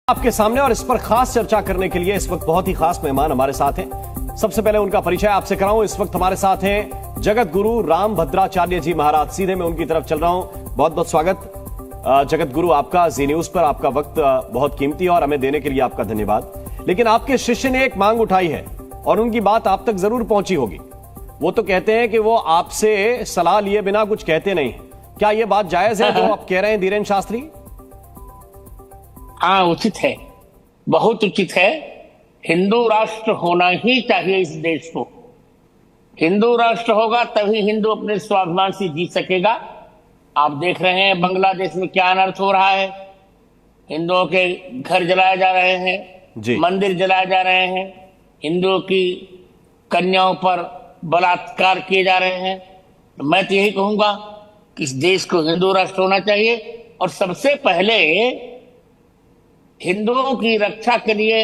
आपके सामने और इस पर खास चर्चा करने के लिए इस वक्त बहुत ही खास मेहमान हमारे साथ हैं। सबसे पहले उनका परिचय आपसे कराऊं। इस वक्त हमारे साथ हैं जगत गुरु राम भद्राचार्य जी महाराज। सीधे मैं उनकी तरफ चल रहा हूं। बहुत बहुत स्वागत जगत गुरु आपका जी न्यूज पर। आपका वक्त बहुत कीमती है और हमें देने के लिए आपका धन्यवाद। लेकिन आपके शिष्य ने एक मांग उठाई है और उनकी बात आप तक जरूर पहुंची होगी। वो तो कहते हैं कि वो आपसे सलाह लिए बिना कुछ कहते नहीं। क्या यह बात जायज है जो आप कह रहे हैं धीरेन्द्र शास्त्री? हाँ, उचित है, बहुत उचित है। हिंदू राष्ट्र होना ही चाहिए इस देश को। हिंदू राष्ट्र होगा तभी हिंदू अपने स्वाभिमान से जी सकेगा। आप देख रहे हैं बांग्लादेश में क्या अनर्थ हो रहा है। हिंदुओं के घर जलाए जा रहे हैं, मंदिर जलाए जा रहे हैं, हिंदुओं की कन्याओं पर बलात्कार किए जा रहे हैं। तो मैं तो यही कहूंगा कि इस देश को हिंदू राष्ट्र होना चाहिए और सबसे पहले हिंदुओं की रक्षा के लिए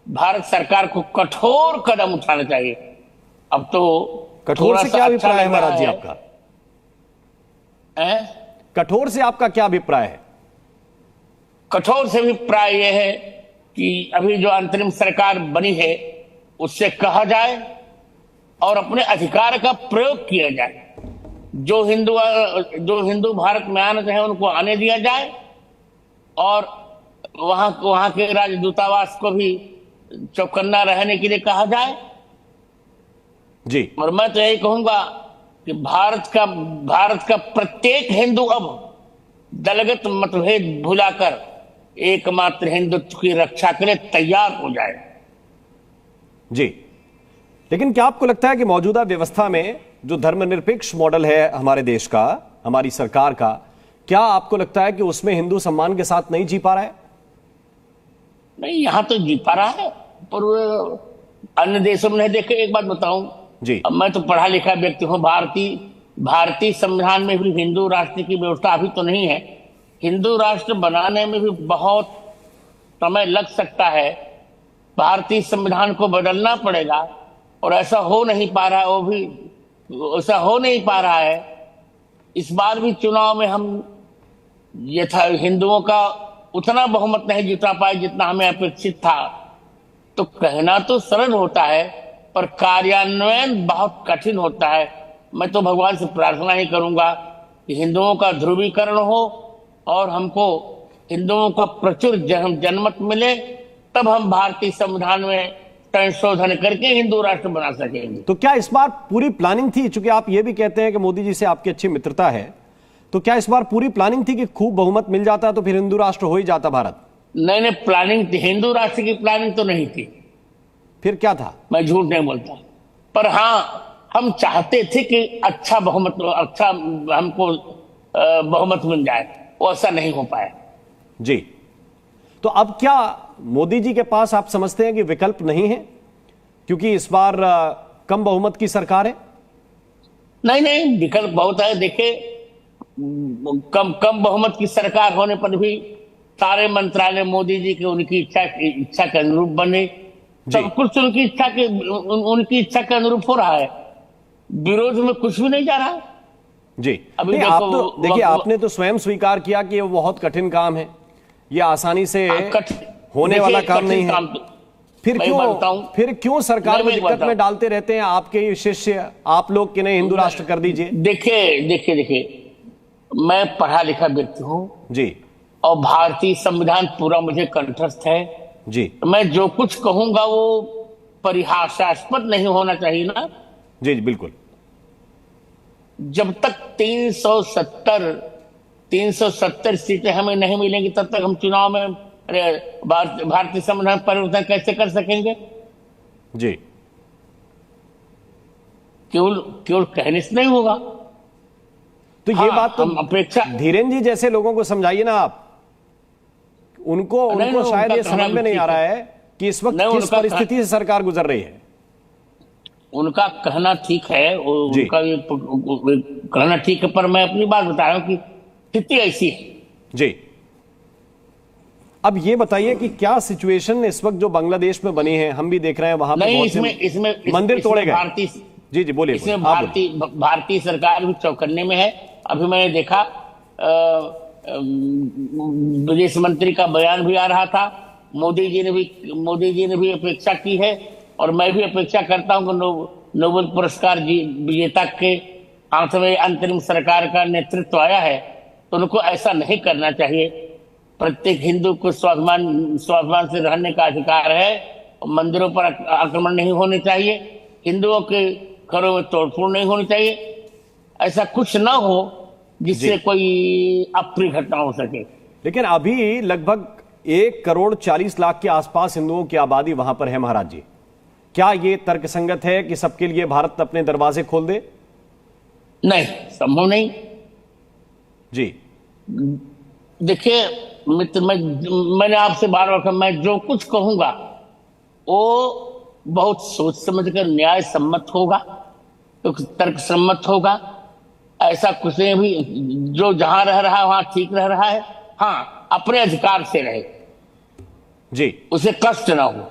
भारत सरकार को कठोर कदम उठाना चाहिए। अब तो कठोर से क्या अभिप्राय है महाराज जी आपका? कठोर से आपका क्या अभिप्राय है? कठोर से अभिप्राय यह है कि अभी जो अंतरिम सरकार बनी है उससे कहा जाए और अपने अधिकार का प्रयोग किया जाए। जो हिंदू भारत में आना चाहे उनको आने दिया जाए और वहां के राजदूतावास को भी चौकन्ना रहने के लिए कहा जाए जी। और मैं तो यही कहूंगा कि भारत का प्रत्येक हिंदू अब दलगत मतभेद भुलाकर एकमात्र हिंदुत्व की रक्षा के लिए तैयार हो जाए जी। लेकिन क्या आपको लगता है कि मौजूदा व्यवस्था में जो धर्मनिरपेक्ष मॉडल है हमारे देश का, हमारी सरकार का, क्या आपको लगता है कि उसमें हिंदू सम्मान के साथ नहीं जी पा रहा है? नहीं, यहां तो जी पा रहा है पर अन्य देशों में नहीं देखे। एक बात बताऊं जी, अब मैं तो पढ़ा लिखा व्यक्ति हूं। भारतीय संविधान में भी हिंदू राष्ट्र की व्यवस्था अभी तो नहीं है। हिंदू राष्ट्र बनाने में भी बहुत समय लग सकता है। भारतीय संविधान को बदलना पड़ेगा और ऐसा हो नहीं पा रहा है। वो भी ऐसा हो नहीं पा रहा है। इस बार भी चुनाव में हम हिंदुओं का उतना बहुमत नहीं जुटा पाए जितना हमें अपेक्षित था। तो कहना तो सरल होता है पर कार्यान्वयन बहुत कठिन होता है। मैं तो भगवान से प्रार्थना ही करूंगा कि हिंदुओं का ध्रुवीकरण हो और हमको हिंदुओं का प्रचुर जनमत मिले, तब हम भारतीय संविधान में संशोधन करके हिंदू राष्ट्र बना सकेंगे। तो क्या इस बार पूरी प्लानिंग थी? चूंकि आप ये भी कहते हैं कि मोदी जी से आपकी अच्छी मित्रता है, तो क्या इस बार पूरी प्लानिंग थी कि खूब बहुमत मिल जाता तो फिर हिंदू राष्ट्र हो ही जाता भारत? नहीं, प्लानिंग थी। हिंदू राष्ट्र की प्लानिंग तो नहीं थी। फिर क्या था? मैं झूठ नहीं बोलता। पर हाँ, हम चाहते थे कि अच्छा हमको बहुमत मिल जाए। वो ऐसा नहीं हो पाया जी। तो अब क्या मोदी जी के पास आप समझते हैं कि विकल्प नहीं है, क्योंकि इस बार कम बहुमत की सरकार है? नहीं, विकल्प बहुत है। देखिए, कम बहुमत की सरकार होने पर भी सारे मंत्रालय मोदी जी के उनकी इच्छा के अनुरूप बने। सब कुछ उनकी इच्छा के अनुरूप हो रहा है। विरोध में कुछ भी नहीं जा रहा है जी। अभी देखिए, आपने तो स्वयं स्वीकार किया कि ये बहुत कठिन काम है, ये आसानी से होने वाला काम नहीं है। फिर क्यों सरकार को दिक्कत में डालते रहते हैं आपके शिष्य, आप लोग कि नहीं हिंदू राष्ट्र कर दीजिए? देखिए, मैं पढ़ा लिखा व्यक्ति हूं जी और भारतीय संविधान पूरा मुझे कंठस्थ है जी। मैं जो कुछ कहूंगा वो परिहासास्पद नहीं होना चाहिए ना जी। बिल्कुल। जब तक 370 सीटें हमें नहीं मिलेंगी तब तक हम चुनाव में भारतीय संविधान परिवर्तन कैसे कर सकेंगे? जी। केवल कहने से नहीं होगा। तो ये बात तो अपेक्षा धीरेन्द्र जी जैसे लोगों को समझाइए ना आप। उनको शायद ये समझ में नहीं आ रहा है कि इस वक्त किस परिस्थिति से सरकार गुजर रही है। उनका कहना ठीक है, उनका कहना ठीक है, पर मैं अपनी बात बता रहा हूं कि स्थिति ऐसी है जी। अब ये बताइए कि क्या सिचुएशन इस वक्त जो बांग्लादेश में बनी है, हम भी देख रहे हैं वहां पे इसमें मंदिर तोड़े गए। जी बोलिए। इसमें भारतीय सरकार भी चौकन्ने में है। अभी मैंने देखा विदेश मंत्री का बयान भी आ रहा था। मोदी जी ने भी अपेक्षा की है, और मैं भी अपेक्षा करता हूं कि नोबेल पुरस्कार विजेता के हाथ में अंतरिम सरकार का नेतृत्व आया है, तो उनको ऐसा नहीं करना चाहिए। प्रत्येक हिंदू को स्वाभिमान से रहने का अधिकार है, मंदिरों पर आक्रमण नहीं होने चाहिए, हिंदुओं के घरों में तोड़फोड़ नहीं होनी चाहिए, ऐसा कुछ ना हो जिससे कोई अप्रिय घटना हो सके। लेकिन अभी लगभग 1,40,00,000 के आसपास हिंदुओं की आबादी वहां पर है महाराज जी। क्या ये तर्कसंगत है कि सबके लिए भारत अपने दरवाजे खोल दे? नहीं, संभव नहीं जी। देखिए मित्र, मैंने आपसे बार बार कहा, मैं जो कुछ कहूंगा वो बहुत सोच समझकर न्याय सम्मत होगा, तो तर्क सम्मत होगा। ऐसा कुछ नहीं, भी जो जहां रह रहा है वहां ठीक रह रहा है। हाँ, अपने अधिकार से रहे जी, उसे कष्ट ना हो।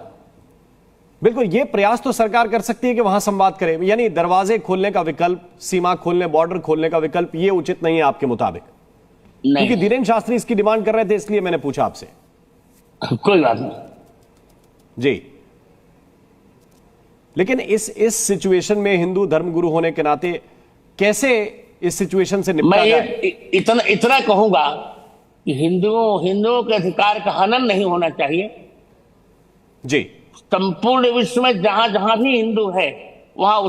बिल्कुल, ये प्रयास तो सरकार कर सकती है कि वहां संवाद करे, यानी दरवाजे खोलने का विकल्प, सीमा खोलने, बॉर्डर खोलने का विकल्प, ये उचित नहीं है आपके मुताबिक? नहीं, क्योंकि धीरेन्द्र शास्त्री इसकी डिमांड कर रहे थे, इसलिए मैंने पूछा आपसे। कोई बात नहीं जी। लेकिन इस सिचुएशन में हिंदू धर्मगुरु होने के नाते कैसे इस सिचुएशन से निपटा जाए? मैं इतना कहूंगा कि हिंदुओं के अधिकार का हनन नहीं होना चाहिए जी। संपूर्ण विश्व में जहां जहां भी हिंदू है वहां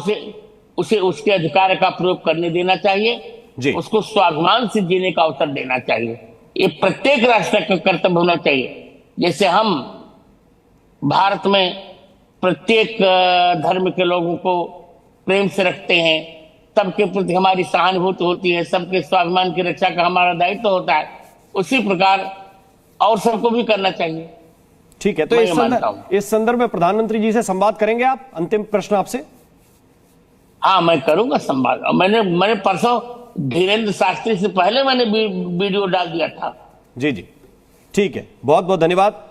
उसे उसके अधिकार का प्रयोग करने देना चाहिए जी। उसको स्वाभिमान से जीने का अवसर देना चाहिए। ये प्रत्येक राष्ट्र का कर्तव्य होना चाहिए। जैसे हम भारत में प्रत्येक धर्म के लोगों को प्रेम से रखते हैं, सबके प्रति हमारी सहानुभूति होती है, सबके स्वाभिमान की रक्षा का हमारा दायित्व होता है, उसी प्रकार और सबको भी करना चाहिए। ठीक है, तो इस संदर्भ में प्रधानमंत्री जी से संवाद करेंगे आप? अंतिम प्रश्न आपसे। हाँ, मैं करूंगा संवाद। मैंने परसों धीरेन्द्र शास्त्री से पहले मैंने वीडियो डाल दिया था। जी जी, ठीक है, बहुत बहुत धन्यवाद।